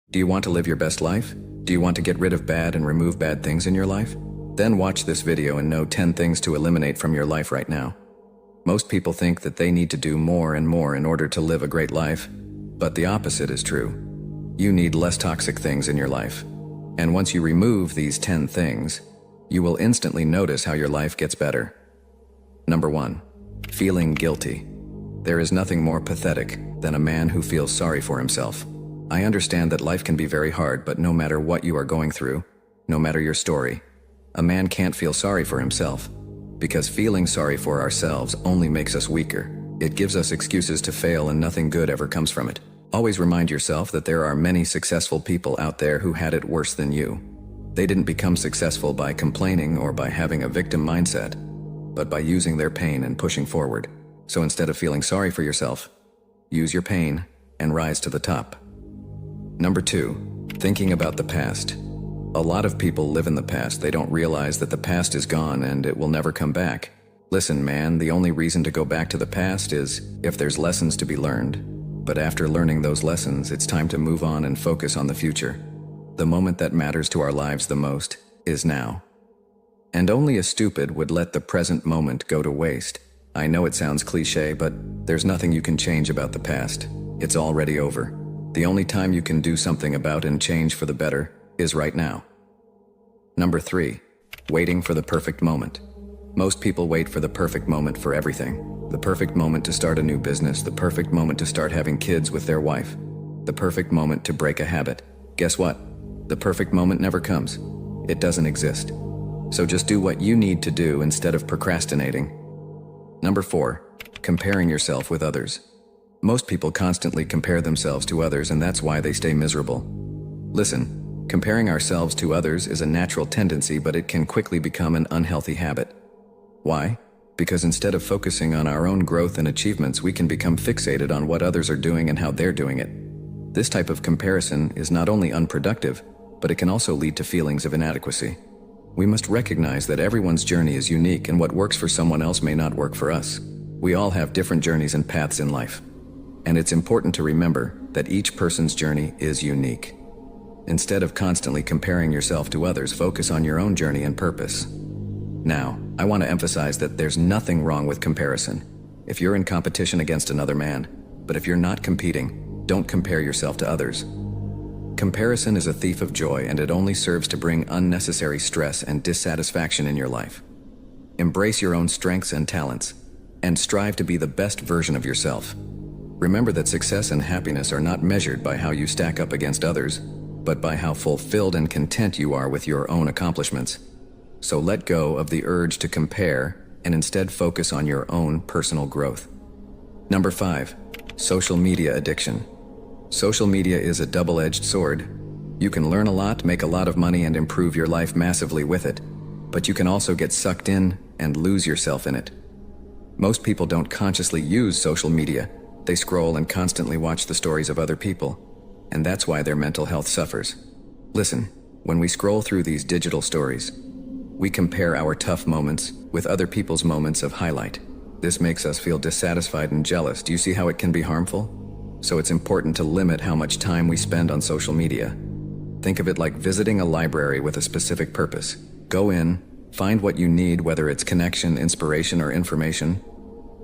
Do you want to live your best life? Do you want to get rid of bad and remove bad things in your life? Then watch this video and know 10 things to eliminate from your life right now. Most people think that they need to do more and more in order to live a great life, but the opposite is true. You need less toxic things in your life. And once you remove these 10 things, you will instantly notice how your life gets better. Number 1. Feeling guilty. There is nothing more pathetic than a man who feels sorry for himself. I understand that life can be very hard, but no matter what you are going through, no matter your story, a man can't feel sorry for himself, because feeling sorry for ourselves only makes us weaker. It gives us excuses to fail and nothing good ever comes from it. Always remind yourself that there are many successful people out there who had it worse than you. They didn't become successful by complaining or by having a victim mindset, but by using their pain and pushing forward. So instead of feeling sorry for yourself, use your pain and rise to the top. Number 2, thinking about the past. A lot of people live in the past. They don't realize that the past is gone and it will never come back. Listen, man, the only reason to go back to the past is if there's lessons to be learned. But after learning those lessons, it's time to move on and focus on the future. The moment that matters to our lives the most is now. And only a stupid would let the present moment go to waste. I know it sounds cliche, but there's nothing you can change about the past. It's already over. The only time you can do something about and change for the better is right now. Number 3, waiting for the perfect moment. Most people wait for the perfect moment for everything. The perfect moment to start a new business, the perfect moment to start having kids with their wife, the perfect moment to break a habit. Guess what? The perfect moment never comes. It doesn't exist. So just do what you need to do instead of procrastinating. Number 4, comparing yourself with others. Most people constantly compare themselves to others, and that's why they stay miserable. Listen, comparing ourselves to others is a natural tendency, but it can quickly become an unhealthy habit. Why? Because instead of focusing on our own growth and achievements, we can become fixated on what others are doing and how they're doing it. This type of comparison is not only unproductive, but it can also lead to feelings of inadequacy. We must recognize that everyone's journey is unique, and what works for someone else may not work for us. We all have different journeys and paths in life. And it's important to remember that each person's journey is unique. Instead of constantly comparing yourself to others, focus on your own journey and purpose. Now, I want to emphasize that there's nothing wrong with comparison. If you're in competition against another man, but if you're not competing, don't compare yourself to others. Comparison is a thief of joy, and it only serves to bring unnecessary stress and dissatisfaction in your life. Embrace your own strengths and talents, and strive to be the best version of yourself. Remember that success and happiness are not measured by how you stack up against others, but by how fulfilled and content you are with your own accomplishments. So let go of the urge to compare and instead focus on your own personal growth. Number 5, social media addiction. Social media is a double-edged sword. You can learn a lot, make a lot of money, and improve your life massively with it, but you can also get sucked in and lose yourself in it. Most people don't consciously use social media. They scroll and constantly watch the stories of other people, and that's why their mental health suffers. Listen, when we scroll through these digital stories, we compare our tough moments with other people's moments of highlight. This makes us feel dissatisfied and jealous. Do you see how it can be harmful? So it's important to limit how much time we spend on social media. Think of it like visiting a library with a specific purpose. Go in, find what you need, whether it's connection, inspiration, or information,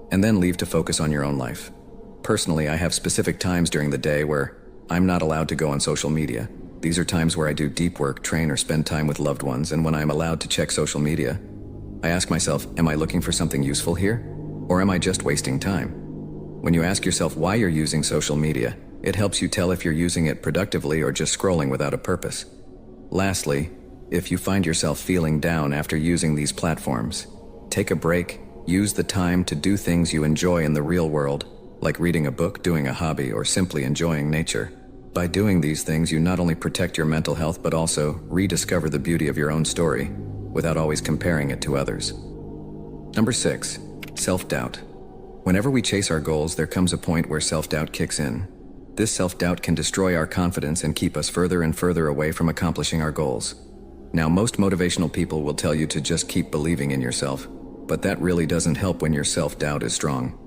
and then leave to focus on your own life. Personally, I have specific times during the day where I'm not allowed to go on social media. These are times where I do deep work, train, or spend time with loved ones, and when I'm allowed to check social media, I ask myself, am I looking for something useful here? Or am I just wasting time? When you ask yourself why you're using social media, it helps you tell if you're using it productively or just scrolling without a purpose. Lastly, if you find yourself feeling down after using these platforms, take a break. Use the time to do things you enjoy in the real world, like reading a book, doing a hobby, or simply enjoying nature. By doing these things, you not only protect your mental health, but also rediscover the beauty of your own story without always comparing it to others. Number 6, self-doubt. Whenever we chase our goals, there comes a point where self-doubt kicks in. This self-doubt can destroy our confidence and keep us further and further away from accomplishing our goals. Now, most motivational people will tell you to just keep believing in yourself, but that really doesn't help when your self-doubt is strong.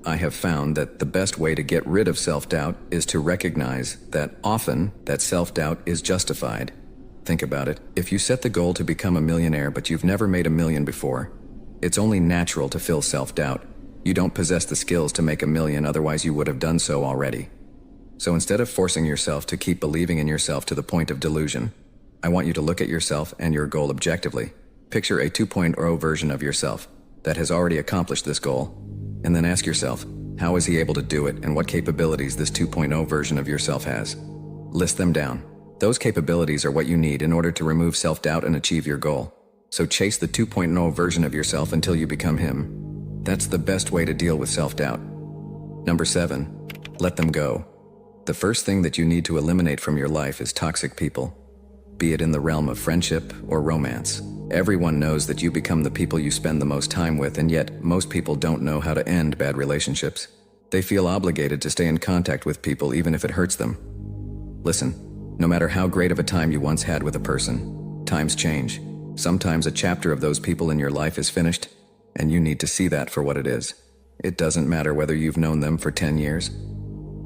I have found that the best way to get rid of self-doubt is to recognize that often that self-doubt is justified. Think about it. If you set the goal to become a millionaire but you've never made $1 million before, it's only natural to feel self-doubt. You don't possess the skills to make $1 million, otherwise you would have done so already. So instead of forcing yourself to keep believing in yourself to the point of delusion, I want you to look at yourself and your goal objectively. Picture a 2.0 version of yourself that has already accomplished this goal, and then ask yourself, how is he able to do it and what capabilities this 2.0 version of yourself has? List them down. Those capabilities are what you need in order to remove self-doubt and achieve your goal. So chase the 2.0 version of yourself until you become him. That's the best way to deal with self-doubt. Number 7, let them go. The first thing that you need to eliminate from your life is toxic people, be it in the realm of friendship or romance. Everyone knows that you become the people you spend the most time with, and yet most people don't know how to end bad relationships. They feel obligated to stay in contact with people even if it hurts them. Listen, no matter how great of a time you once had with a person, times change. Sometimes a chapter of those people in your life is finished, and you need to see that for what it is. It doesn't matter whether you've known them for 10 years.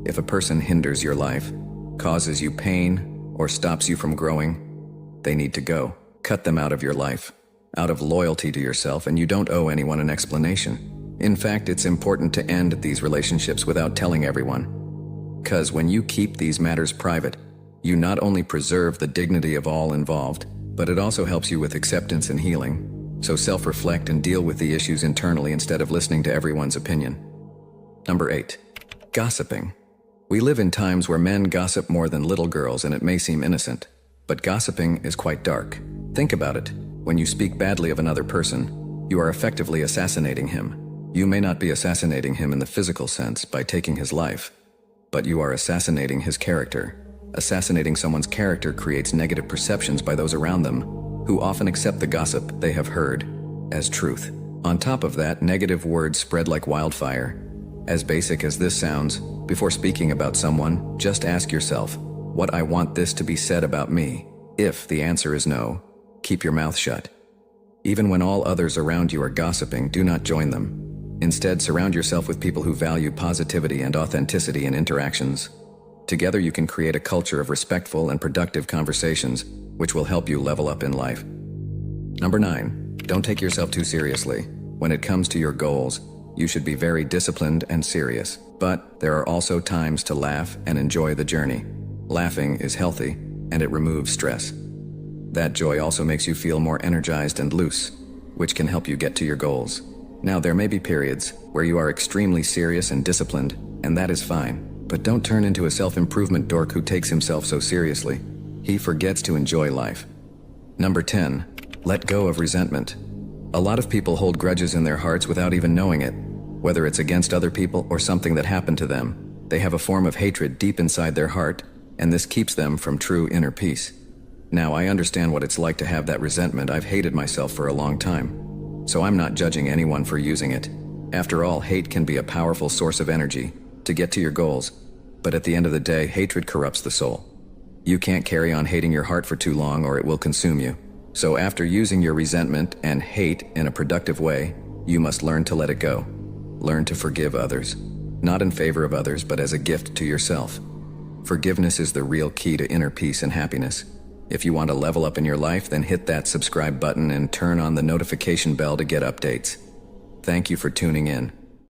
If a person hinders your life, causes you pain, or stops you from growing, they need to go. Cut them out of your life, out of loyalty to yourself, and you don't owe anyone an explanation. In fact, it's important to end these relationships without telling everyone. Because when you keep these matters private, you not only preserve the dignity of all involved, but it also helps you with acceptance and healing. So self-reflect and deal with the issues internally instead of listening to everyone's opinion. Number 8, gossiping. We live in times where men gossip more than little girls, and it may seem innocent, but gossiping is quite dark. Think about it. When you speak badly of another person, you are effectively assassinating him. You may not be assassinating him in the physical sense by taking his life, but you are assassinating his character. Assassinating someone's character creates negative perceptions by those around them, who often accept the gossip they have heard as truth. On top of that, negative words spread like wildfire. As basic as this sounds, before speaking about someone, just ask yourself, what I want this to be said about me? If the answer is no, keep your mouth shut. Even when all others around you are gossiping, do not join them. Instead, surround yourself with people who value positivity and authenticity in interactions. Together you can create a culture of respectful and productive conversations, which will help you level up in life. Number 9, don't take yourself too seriously. When it comes to your goals, you should be very disciplined and serious. But there are also times to laugh and enjoy the journey. Laughing is healthy, and it removes stress. That joy also makes you feel more energized and loose, which can help you get to your goals. Now, there may be periods where you are extremely serious and disciplined, and that is fine. But don't turn into a self-improvement dork who takes himself so seriously. He forgets to enjoy life. Number 10, let go of resentment. A lot of people hold grudges in their hearts without even knowing it. Whether it's against other people or something that happened to them, they have a form of hatred deep inside their heart, and this keeps them from true inner peace. Now, I understand what it's like to have that resentment. I've hated myself for a long time, so I'm not judging anyone for using it. After all, hate can be a powerful source of energy to get to your goals, but at the end of the day, hatred corrupts the soul. You can't carry on hating your heart for too long or it will consume you. So after using your resentment and hate in a productive way, you must learn to let it go. Learn to forgive others, not in favor of others, but as a gift to yourself. Forgiveness is the real key to inner peace and happiness. If you want to level up in your life, then hit that subscribe button and turn on the notification bell to get updates. Thank you for tuning in.